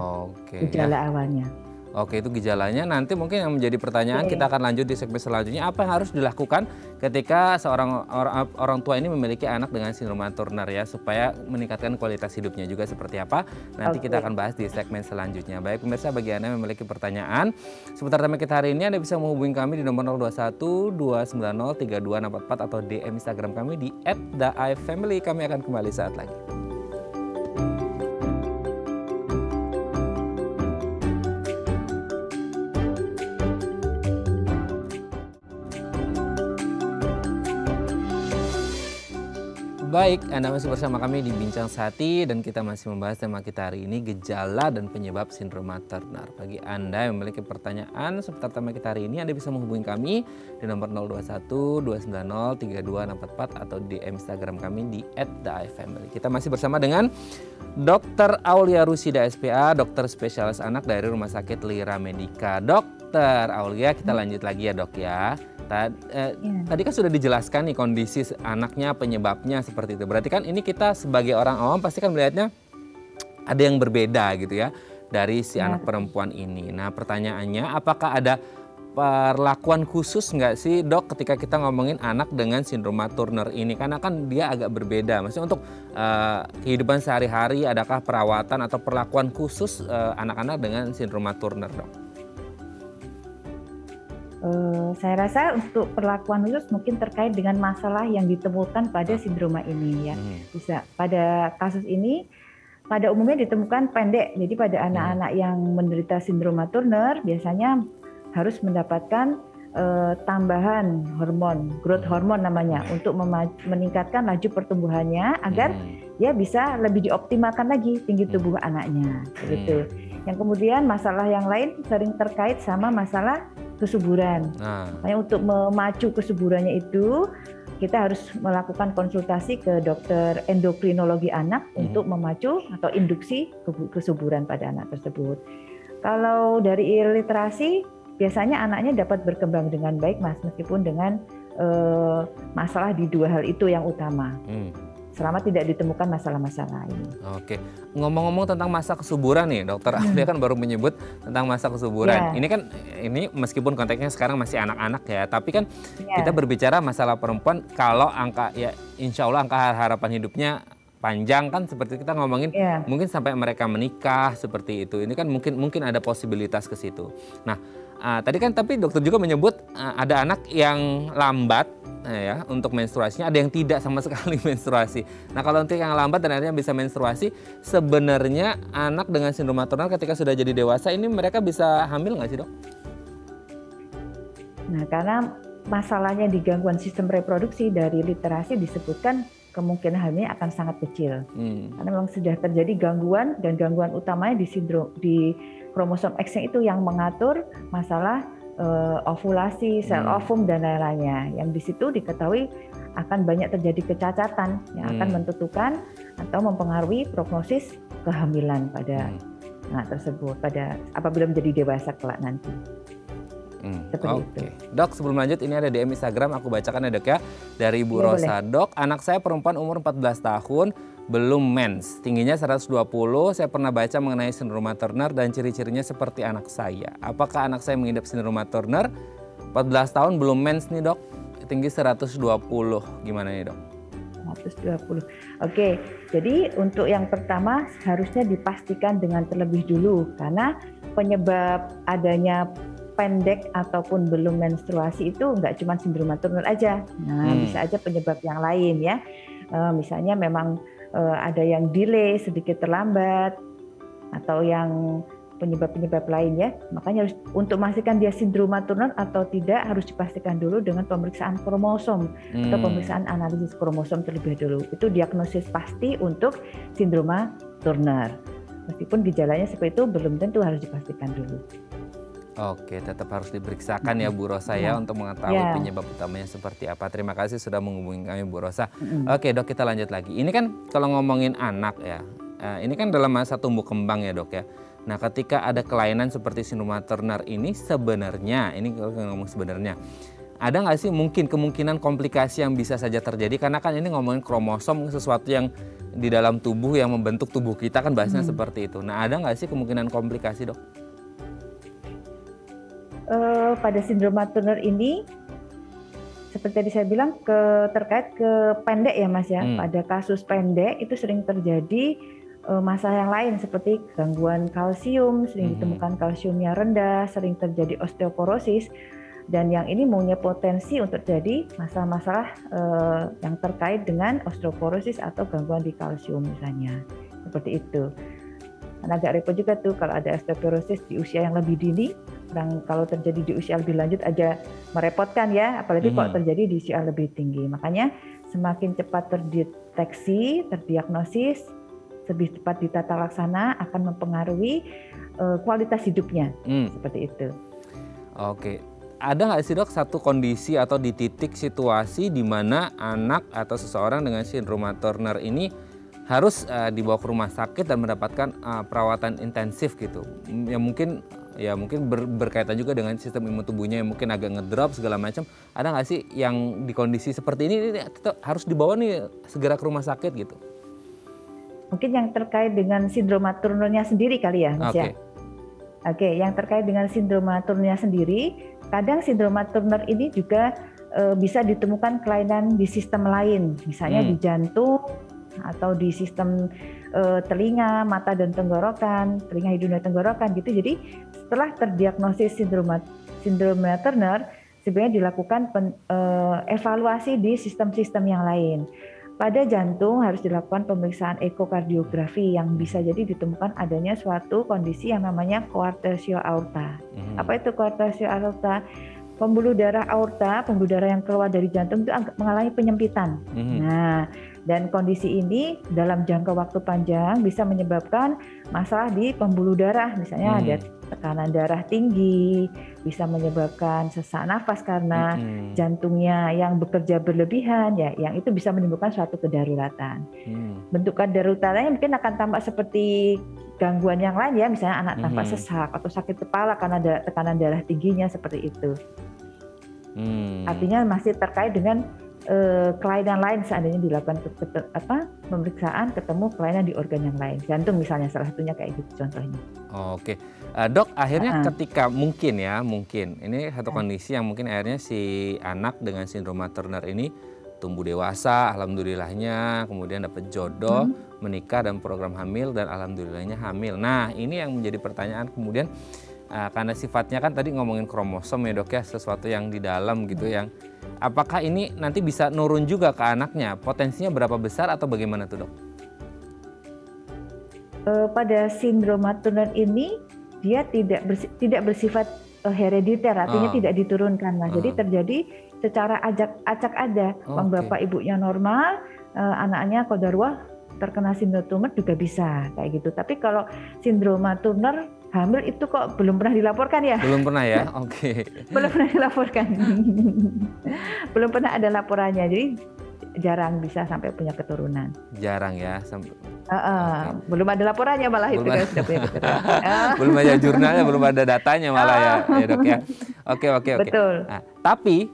Speaker 3: gejala awalnya.
Speaker 1: Oke, itu gejalanya. Nanti mungkin yang menjadi pertanyaan kita akan lanjut di segmen selanjutnya. Apa yang harus dilakukan ketika seorang orang tua ini memiliki anak dengan sindroma Turner ya, supaya meningkatkan kualitas hidupnya juga seperti apa. Nanti kita akan bahas di segmen selanjutnya. Baik pemirsa, bagi Anda yang memiliki pertanyaan seputar tema kita hari ini, Anda bisa menghubungi kami di nomor 021 290 3264 atau DM Instagram kami di @daifamily. Kami akan kembali saat lagi. Baik, Anda masih bersama kami di Bincang Sehati dan kita masih membahas tema kita hari ini, gejala dan penyebab sindroma Turner. Bagi Anda yang memiliki pertanyaan seputar tema kita hari ini, Anda bisa menghubungi kami di nomor 021 290 3264 atau di Instagram kami di @daifamily. Kita masih bersama dengan Dr. Aulia Rusida SPA, dokter spesialis anak dari Rumah Sakit Lira Medica. Dr. Aulia, kita lanjut lagi ya Dok ya. Tadi kan sudah dijelaskan nih kondisi anaknya, penyebabnya seperti itu. Berarti kan ini kita sebagai orang awam pasti kan melihatnya ada yang berbeda gitu ya dari si anak perempuan ini. Nah pertanyaannya, apakah ada perlakuan khusus nggak sih dok ketika kita ngomongin anak dengan sindroma Turner ini? Karena kan dia agak berbeda. Maksudnya untuk kehidupan sehari-hari adakah perawatan atau perlakuan khusus anak-anak dengan sindroma Turner dok?
Speaker 3: Saya rasa untuk perlakuan khusus mungkin terkait dengan masalah yang ditemukan pada sindroma ini ya. Bisa pada kasus ini pada umumnya ditemukan pendek. Jadi pada anak-anak yang menderita sindroma Turner biasanya harus mendapatkan tambahan hormon, growth hormone namanya, untuk meningkatkan laju pertumbuhannya agar dia bisa lebih dioptimalkan lagi tinggi tubuh anaknya. Gitu. Yang kemudian masalah yang lain sering terkait sama masalah kesuburan. Makanya untuk memacu kesuburannya itu kita harus melakukan konsultasi ke dokter endokrinologi anak untuk memacu atau induksi kesuburan pada anak tersebut. Kalau dari literasi biasanya anaknya dapat berkembang dengan baik Mas, meskipun dengan masalah di dua hal itu yang utama. Selama tidak ditemukan masalah-masalah ini.
Speaker 1: Oke, ngomong-ngomong tentang masa kesuburan nih, dokter Alia kan baru menyebut tentang masa kesuburan. Ini kan, ini meskipun konteksnya sekarang masih anak-anak ya, tapi kan kita berbicara masalah perempuan. Kalau angka ya, insya Allah angka harapan hidupnya panjang kan, seperti kita ngomongin, mungkin sampai mereka menikah seperti itu. Ini kan mungkin ada posibilitas ke situ. Nah, tadi kan tapi dokter juga menyebut ada anak yang lambat ya untuk menstruasinya, ada yang tidak sama sekali menstruasi. Nah, kalau untuk yang lambat dan akhirnya bisa menstruasi, sebenarnya anak dengan sindroma Turner ketika sudah jadi dewasa ini mereka bisa hamil nggak sih dok?
Speaker 3: Nah, karena masalahnya di gangguan sistem reproduksi, dari literasi disebutkan kemungkinan hamilnya akan sangat kecil. Karena memang sudah terjadi gangguan, dan gangguan utamanya di kromosom X itu yang mengatur masalah ovulasi, sel ovum dan lain-lainnya. Yang di situ diketahui akan banyak terjadi kecacatan yang akan menentukan atau mempengaruhi prognosis kehamilan pada anak tersebut pada apabila menjadi dewasa kelak nanti. Seperti itu.
Speaker 1: Dok, sebelum lanjut ini ada DM Instagram aku bacakan ya dok ya, dari Ibu Rosa. Boleh. Dok, anak saya perempuan umur 14 tahun belum mens, tingginya 120, saya pernah baca mengenai sindroma Turner dan ciri-cirinya seperti anak saya. Apakah anak saya mengidap sindroma Turner? 14 tahun belum mens nih dok, tinggi 120, gimana nih dok?
Speaker 3: 120. Oke, jadi untuk yang pertama harusnya dipastikan dengan terlebih dulu, karena penyebab adanya pendek ataupun belum menstruasi itu nggak cuma sindroma Turner aja. Nah, bisa aja penyebab yang lain ya. Misalnya memang ada yang delay, sedikit terlambat, atau yang penyebab-penyebab lain ya. Makanya harus untuk memastikan dia sindroma Turner atau tidak harus dipastikan dulu dengan pemeriksaan kromosom atau pemeriksaan analisis kromosom terlebih dulu. Itu diagnosis pasti untuk sindroma Turner. Meskipun gejalanya seperti itu belum tentu, harus dipastikan dulu.
Speaker 1: Oke, tetap harus diperiksakan ya Bu Rosa ya untuk mengetahui penyebab utamanya seperti apa. Terima kasih sudah menghubungi kami Bu Rosa. Oke dok, kita lanjut lagi. Ini kan kalau ngomongin anak ya, ini kan dalam masa tumbuh kembang ya dok ya. Nah, ketika ada kelainan seperti sindroma Turner ini sebenarnya, ini kalau ngomong sebenarnya, ada nggak sih mungkin kemungkinan komplikasi yang bisa saja terjadi? Karena kan ini ngomongin kromosom, sesuatu yang di dalam tubuh yang membentuk tubuh kita kan bahasanya seperti itu. Nah, ada nggak sih kemungkinan komplikasi dok?
Speaker 3: Pada sindroma Turner ini, seperti tadi saya bilang, terkait ke pendek ya Mas ya. Pada kasus pendek itu sering terjadi masalah yang lain seperti gangguan kalsium, sering ditemukan kalsiumnya rendah, sering terjadi osteoporosis, dan yang ini punya potensi untuk terjadi masalah-masalah yang terkait dengan osteoporosis atau gangguan di kalsium misalnya, seperti itu. Dan agak repot juga tuh kalau ada osteoporosis di usia yang lebih dini, dan kalau terjadi di usia lebih lanjut aja merepotkan ya, apalagi kalau terjadi di usia lebih tinggi. Makanya semakin cepat terdeteksi, terdiagnosis, lebih cepat ditata laksana akan mempengaruhi kualitas hidupnya, seperti itu.
Speaker 1: Oke, ada nggak sih dok satu kondisi atau di titik situasi di mana anak atau seseorang dengan sindroma Turner ini harus dibawa ke rumah sakit dan mendapatkan perawatan intensif gitu? Ya mungkin berkaitan juga dengan sistem imun tubuhnya yang mungkin agak ngedrop segala macam. Ada nggak sih yang di kondisi seperti ini harus dibawa nih segera ke rumah sakit gitu?
Speaker 3: Mungkin yang terkait dengan sindroma Turner-nya sendiri kali ya, Mas ya. Oke, yang terkait dengan sindroma Turner-nya sendiri, kadang sindroma Turner ini juga bisa ditemukan kelainan di sistem lain, misalnya di jantung atau di sistem telinga, mata dan tenggorokan, telinga, hidung dan tenggorokan gitu. Jadi setelah terdiagnosis sindroma Turner, sebenarnya dilakukan evaluasi di sistem-sistem yang lain. Pada jantung harus dilakukan pemeriksaan ekokardiografi yang bisa jadi ditemukan adanya suatu kondisi yang namanya coarctosio aorta. Apa itu coarctosio aorta? Pembuluh darah aorta, pembuluh darah yang keluar dari jantung itu mengalami penyempitan. Nah, dan kondisi ini dalam jangka waktu panjang bisa menyebabkan masalah di pembuluh darah, misalnya ada tekanan darah tinggi, bisa menyebabkan sesak nafas karena jantungnya yang bekerja berlebihan, ya, yang itu bisa menimbulkan suatu kedaruratan. Bentuk kedaruratannya mungkin akan tampak seperti gangguan yang lain ya, misalnya anak tampak sesak atau sakit kepala karena ada tekanan darah tingginya seperti itu. Artinya masih terkait dengan kelainan lain seandainya dilakukan pemeriksaan ketemu kelainan di organ yang lain, jantung misalnya salah satunya kayak gitu contohnya.
Speaker 1: Oke, Dok, akhirnya ketika mungkin ini satu kondisi yang mungkin akhirnya si anak dengan sindroma Turner ini tumbuh dewasa, alhamdulillahnya, kemudian dapat jodoh, menikah dan program hamil dan alhamdulillahnya hamil. Nah, ini yang menjadi pertanyaan kemudian karena sifatnya kan tadi ngomongin kromosom ya Dok ya, sesuatu yang di dalam gitu yang apakah ini nanti bisa nurun juga ke anaknya? Potensinya berapa besar atau bagaimana tuh Dok?
Speaker 3: Pada sindroma Turner ini dia tidak bersifat herediter, artinya tidak diturunkan. Nah, jadi terjadi secara acak ada. Bapak ibunya normal, anaknya qadarullah terkena sindroma Turner juga bisa kayak gitu. Tapi kalau sindroma Turner hamil itu kok belum pernah dilaporkan ya?
Speaker 1: Belum pernah ya, oke.
Speaker 3: Belum pernah dilaporkan. Belum pernah ada laporannya, jadi jarang bisa sampai punya keturunan.
Speaker 1: Jarang ya sampai.
Speaker 3: Belum ada laporannya malah belum itu kan sudah punya keturunan.
Speaker 1: Belum ada jurnalnya, belum ada datanya malah ya Dok ya. Oke.
Speaker 3: Betul.
Speaker 1: Nah, tapi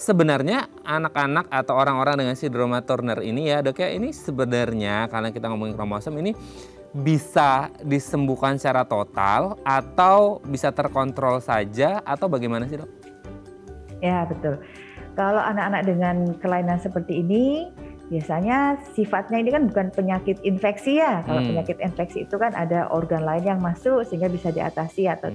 Speaker 1: sebenarnya anak-anak atau orang-orang dengan sindroma Turner ini ya Dok ya, ini sebenarnya karena kita ngomongin kromosom ini bisa disembuhkan secara total atau bisa terkontrol saja atau bagaimana sih Dok?
Speaker 3: Ya betul. Kalau anak-anak dengan kelainan seperti ini biasanya sifatnya ini kan bukan penyakit infeksi ya. Kalau penyakit infeksi itu kan ada organ lain yang masuk sehingga bisa diatasi atau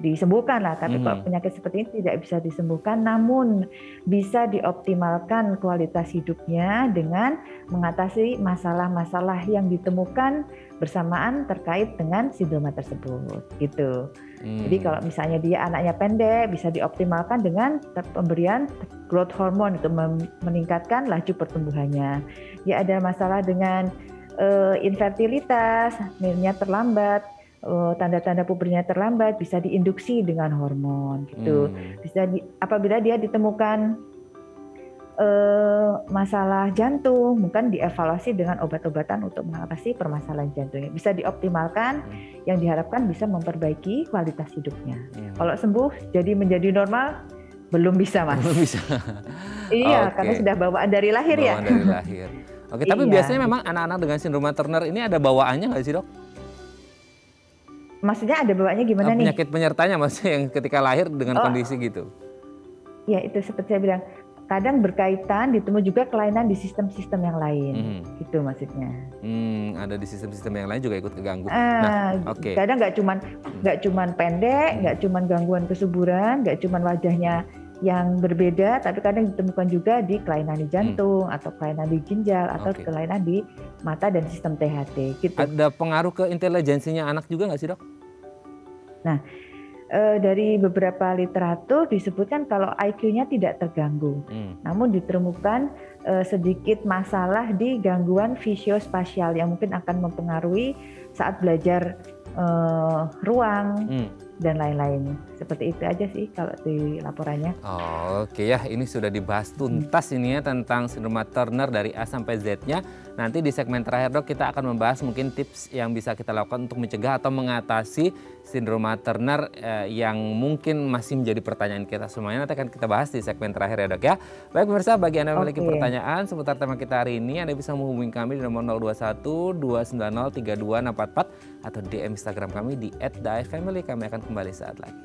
Speaker 3: disembuhkan lah. Tapi kalau penyakit seperti ini tidak bisa disembuhkan, namun bisa dioptimalkan kualitas hidupnya dengan mengatasi masalah-masalah yang ditemukan bersamaan terkait dengan sindroma tersebut gitu. Jadi kalau misalnya dia anaknya pendek bisa dioptimalkan dengan pemberian growth hormone itu meningkatkan laju pertumbuhannya. Dia ada masalah dengan infertilitas, hamilnya terlambat, tanda-tanda pubernya terlambat bisa diinduksi dengan hormon gitu. Bisa apabila dia ditemukan masalah jantung, bukan dievaluasi dengan obat-obatan untuk mengatasi permasalahan jantungnya. Bisa dioptimalkan, yang diharapkan bisa memperbaiki kualitas hidupnya. Kalau sembuh jadi menjadi normal, belum bisa Mas.
Speaker 1: Belum bisa.
Speaker 3: Iya, karena sudah bawaan dari lahir ya.
Speaker 1: Bawaan dari lahir. Oke, tapi biasanya memang anak-anak dengan sindroma Turner ini ada bawaannya nggak sih Dok?
Speaker 3: Maksudnya ada bawaannya gimana nih?
Speaker 1: Penyakit penyertanya maksudnya yang ketika lahir dengan kondisi gitu.
Speaker 3: Ya itu seperti saya bilang, kadang berkaitan ditemu juga kelainan di sistem-sistem yang lain, gitu maksudnya.
Speaker 1: Ada di sistem-sistem yang lain juga ikut keganggu.
Speaker 3: Kadang nggak cuman pendek, nggak cuman gangguan kesuburan, nggak cuman wajahnya yang berbeda, tapi kadang ditemukan juga di kelainan di jantung atau kelainan di ginjal atau kelainan di mata dan sistem THT. Gitu.
Speaker 1: Ada pengaruh ke intelijensinya anak juga nggak sih Dok?
Speaker 3: Nah, dari beberapa literatur disebutkan kalau IQ-nya tidak terganggu, namun ditemukan sedikit masalah di gangguan visiospasial yang mungkin akan mempengaruhi saat belajar ruang dan lain-lain. Seperti itu aja sih kalau di laporannya.
Speaker 1: Oke ya, ini sudah dibahas tuntas ini ya tentang sindroma Turner dari A sampai Z-nya. Nanti di segmen terakhir Dok kita akan membahas mungkin tips yang bisa kita lakukan untuk mencegah atau mengatasi sindroma Turner yang mungkin masih menjadi pertanyaan kita semuanya. Nanti akan kita bahas di segmen terakhir ya Dok ya. Baik pemirsa, bagi Anda yang memiliki pertanyaan seputar tema kita hari ini, Anda bisa menghubungi kami di nomor 021 290 3264 atau DM Instagram kami di @daifamily. Kami akan kembali saat lagi.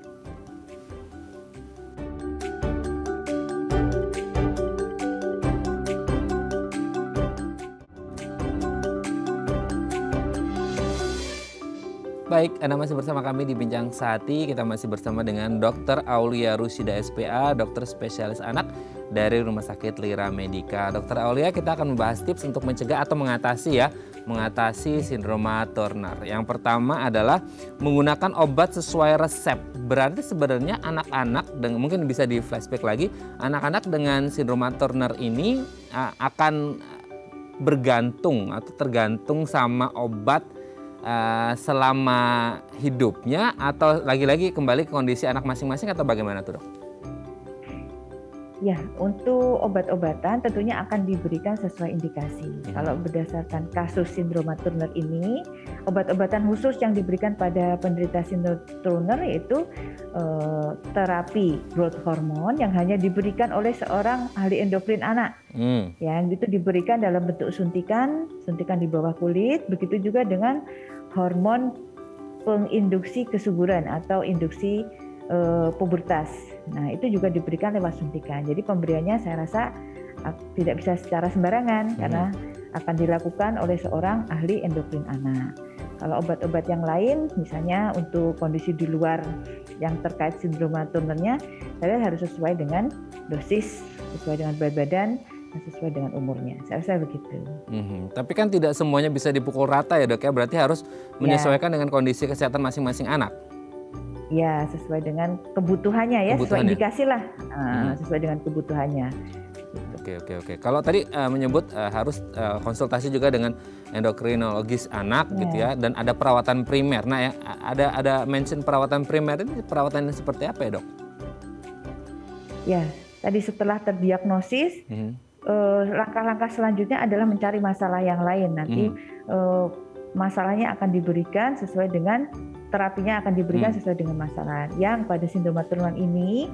Speaker 1: Baik, Anda masih bersama kami di Bincang Sehati. Kita masih bersama dengan Dr. Aulia Rusyida SPA, dokter spesialis anak dari Rumah Sakit Lira Medica. Dr. Aulia, kita akan membahas tips untuk mencegah atau mengatasi sindroma Turner. Yang pertama adalah menggunakan obat sesuai resep. Berarti sebenarnya anak-anak, mungkin bisa di flashback lagi, anak-anak dengan sindroma Turner ini akan bergantung atau tergantung sama obat selama hidupnya, atau lagi-lagi kembali ke kondisi anak masing-masing, atau bagaimana tuh, Dok?
Speaker 3: Ya, untuk obat-obatan tentunya akan diberikan sesuai indikasi. Kalau berdasarkan kasus sindroma Turner ini, obat-obatan khusus yang diberikan pada penderita sindroma Turner yaitu terapi growth hormone yang hanya diberikan oleh seorang ahli endokrin anak. Yang itu diberikan dalam bentuk suntikan di bawah kulit. Begitu juga dengan hormon penginduksi kesuburan atau induksi pubertas. Nah, itu juga diberikan lewat suntikan. Jadi pemberiannya saya rasa tidak bisa secara sembarangan karena akan dilakukan oleh seorang ahli endokrin anak. Kalau obat-obat yang lain, misalnya untuk kondisi di luar yang terkait sindroma Turner-nya, saya harus sesuai dengan dosis, sesuai dengan berat badan, dan sesuai dengan umurnya. Saya rasa begitu.
Speaker 1: Tapi kan tidak semuanya bisa dipukul rata ya, Dok ya. Berarti harus menyesuaikan dengan kondisi kesehatan masing-masing anak.
Speaker 3: Ya, sesuai dengan kebutuhannya ya, sesuai indikasi lah, sesuai dengan kebutuhannya.
Speaker 1: Oke. Kalau tadi menyebut harus konsultasi juga dengan endokrinologis anak gitu ya, dan ada perawatan primer. Nah ya, ada mention perawatan primer, ini perawatan yang seperti apa ya, Dok?
Speaker 3: Ya, tadi setelah terdiagnosis, langkah-langkah selanjutnya adalah mencari masalah yang lain. Nanti masalahnya akan diberikan sesuai dengan terapinya akan diberikan sesuai dengan masalah. Yang pada sindroma Turner ini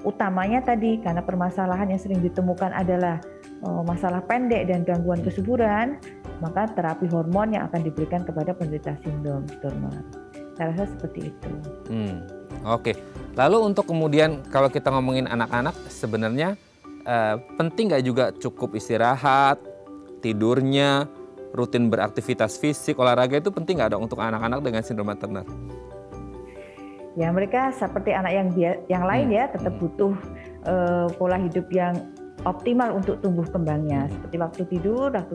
Speaker 3: utamanya tadi karena permasalahan yang sering ditemukan adalah masalah pendek dan gangguan kesuburan, maka terapi hormon yang akan diberikan kepada penderita sindrom Turner. Saya rasa seperti itu.
Speaker 1: Oke. Lalu untuk kemudian kalau kita ngomongin anak-anak, sebenarnya penting nggak juga cukup istirahat, tidurnya, rutin beraktivitas fisik, olahraga itu penting nggak, Dok, untuk anak-anak dengan sindroma Turner?
Speaker 3: Ya, mereka seperti anak yang lain ya, tetap butuh pola hidup yang optimal untuk tumbuh kembangnya. Seperti waktu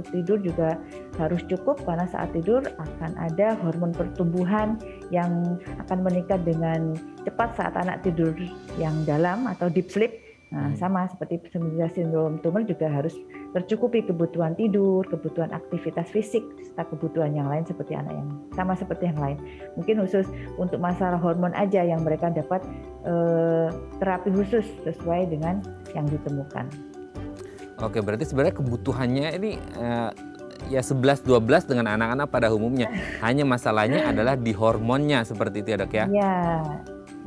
Speaker 3: tidur juga harus cukup karena saat tidur akan ada hormon pertumbuhan yang akan meningkat dengan cepat saat anak tidur yang dalam atau deep sleep. Nah, sama seperti penderita sindrom Turner juga harus tercukupi kebutuhan tidur, kebutuhan aktivitas fisik, serta kebutuhan yang lain seperti anak yang sama seperti yang lain. Mungkin khusus untuk masalah hormon aja yang mereka dapat terapi khusus sesuai dengan yang ditemukan.
Speaker 1: Oke, berarti sebenarnya kebutuhannya ini ya 11-12 dengan anak-anak pada umumnya. Hanya masalahnya adalah di hormonnya seperti itu ya, Dok ya?
Speaker 3: Iya.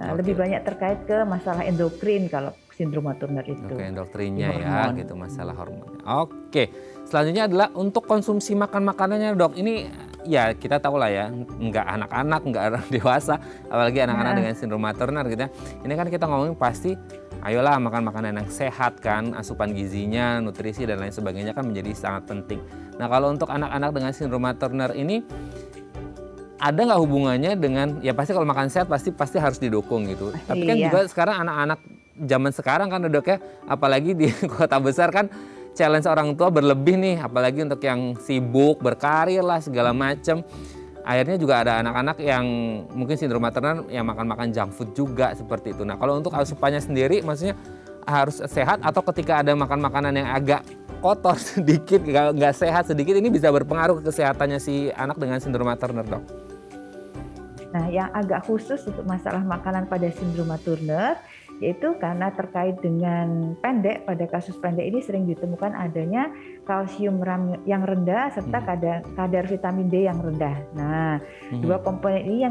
Speaker 3: Nah, lebih banyak terkait ke masalah endokrin kalau sindroma Turner itu.
Speaker 1: Oke, endokrinnya ya, gitu, masalah hormonnya. Oke, selanjutnya adalah untuk konsumsi makanannya, Dok. Ini ya kita tahu lah ya, nggak anak-anak, nggak orang dewasa, apalagi anak-anak dengan sindroma Turner gitu ya. Ini kan kita ngomongin pasti, ayolah makan makanan yang sehat kan, asupan gizinya, nutrisi dan lain sebagainya kan menjadi sangat penting. Nah, kalau untuk anak-anak dengan sindroma Turner ini, ada nggak hubungannya dengan, ya pasti kalau makan sehat pasti harus didukung gitu. Tapi kan juga sekarang anak-anak zaman sekarang kan, Dok ya, apalagi di kota besar kan challenge orang tua berlebih nih, apalagi untuk yang sibuk berkarir lah segala macam. Akhirnya juga ada anak-anak yang mungkin sindroma Turner yang makan junk food juga seperti itu. Nah, kalau untuk asupannya sendiri maksudnya harus sehat, atau ketika ada makan makanan yang agak kotor sedikit, nggak sehat sedikit, ini bisa berpengaruh ke kesehatannya si anak dengan sindroma Turner, Dok?
Speaker 3: Nah, yang agak khusus untuk masalah makanan pada sindroma Turner, yaitu karena terkait dengan pendek, pada kasus pendek ini sering ditemukan adanya kalsium yang rendah serta kadar vitamin D yang rendah. Nah, dua komponen ini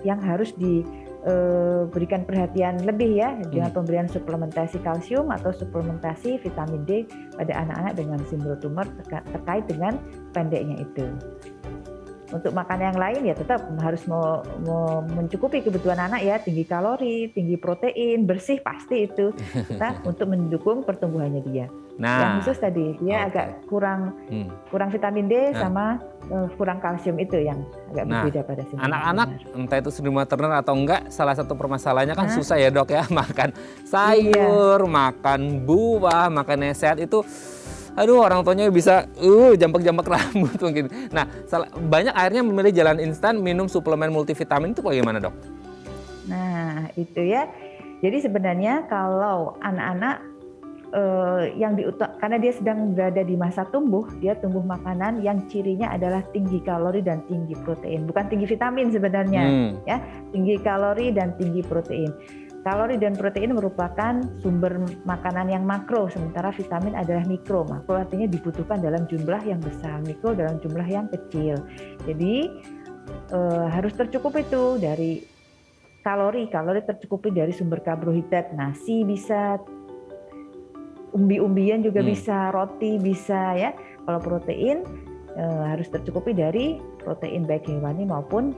Speaker 3: yang harus diberikan perhatian lebih ya, dengan pemberian suplementasi kalsium atau suplementasi vitamin D pada anak-anak dengan sindrom Turner terkait dengan pendeknya itu. Untuk makanan yang lain ya tetap harus mencukupi kebutuhan anak ya, tinggi kalori, tinggi protein, bersih pasti itu kita untuk mendukung pertumbuhannya dia.
Speaker 1: Nah,
Speaker 3: yang khusus tadi dia agak kurang vitamin D sama kurang kalsium, itu yang agak berbeda pada sindroma
Speaker 1: anak-anak entah itu sindroma Turner atau enggak, salah satu permasalahannya kan susah ya dok ya, makan sayur, makan buah, makan yang sehat itu. Aduh, orang tuanya bisa jambak-jambak rambut mungkin. Nah, banyak akhirnya memilih jalan instan, minum suplemen multivitamin, itu bagaimana dok?
Speaker 3: Nah, itu ya. Jadi sebenarnya kalau anak-anak karena dia sedang berada di masa tumbuh, dia tumbuh makanan yang cirinya adalah tinggi kalori dan tinggi protein, bukan tinggi vitamin sebenarnya, ya, tinggi kalori dan tinggi protein. Kalori dan protein merupakan sumber makanan yang makro, sementara vitamin adalah mikro. Makro artinya dibutuhkan dalam jumlah yang besar, mikro dalam jumlah yang kecil. Jadi harus tercukupi itu dari kalori tercukupi dari sumber karbohidrat, nasi bisa, umbi-umbian juga bisa, roti bisa ya. Kalau protein harus tercukupi dari protein baik hewani maupun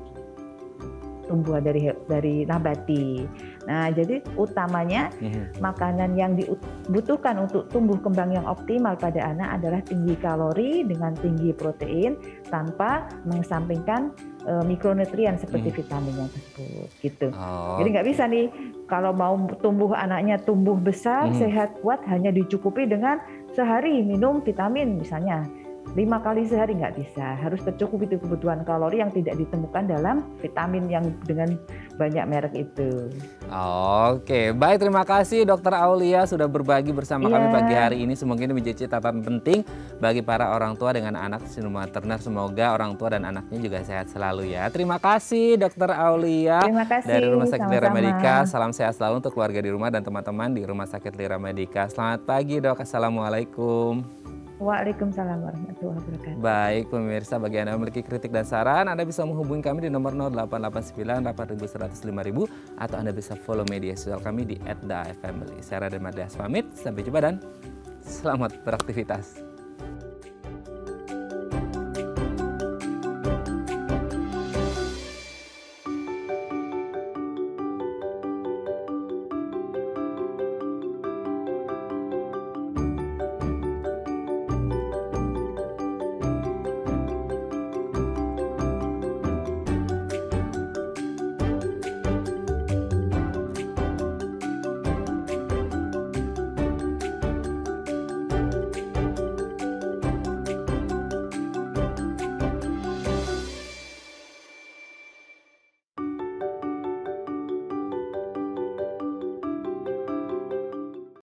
Speaker 3: tumbuhan dari nabati. Nah, jadi utamanya makanan yang dibutuhkan untuk tumbuh kembang yang optimal pada anak adalah tinggi kalori dengan tinggi protein tanpa mengesampingkan mikronutrien seperti vitaminnya tersebut, gitu. Jadi nggak bisa nih kalau mau anaknya tumbuh besar, sehat, kuat hanya dicukupi dengan sehari minum vitamin misalnya 5 kali sehari, nggak bisa. Harus tercukupi itu kebutuhan kalori yang tidak ditemukan dalam vitamin yang dengan banyak merek itu.
Speaker 1: Oke, baik, terima kasih Dokter Aulia sudah berbagi bersama kami pagi hari ini. Semoga ini menjadi catatan penting bagi para orang tua dengan anak sindroma Turner. Semoga orang tua dan anaknya juga sehat selalu ya. Terima kasih Dokter Aulia.
Speaker 3: Terima kasih,
Speaker 1: dari Rumah Sakit Lira
Speaker 3: sama-sama.
Speaker 1: Medika. Salam sehat selalu untuk keluarga di rumah dan teman-teman di Rumah Sakit Lira Medika. Selamat pagi Dok, Assalamualaikum.
Speaker 3: Waalaikumsalam warahmatullahi wabarakatuh.
Speaker 1: Baik pemirsa, bagi Anda yang memiliki kritik dan saran, Anda bisa menghubungi kami di nomor 0889 8100 5000 atau Anda bisa follow media sosial kami di @daefamily. Saya Raden Madias pamit, sampai jumpa dan selamat beraktivitas.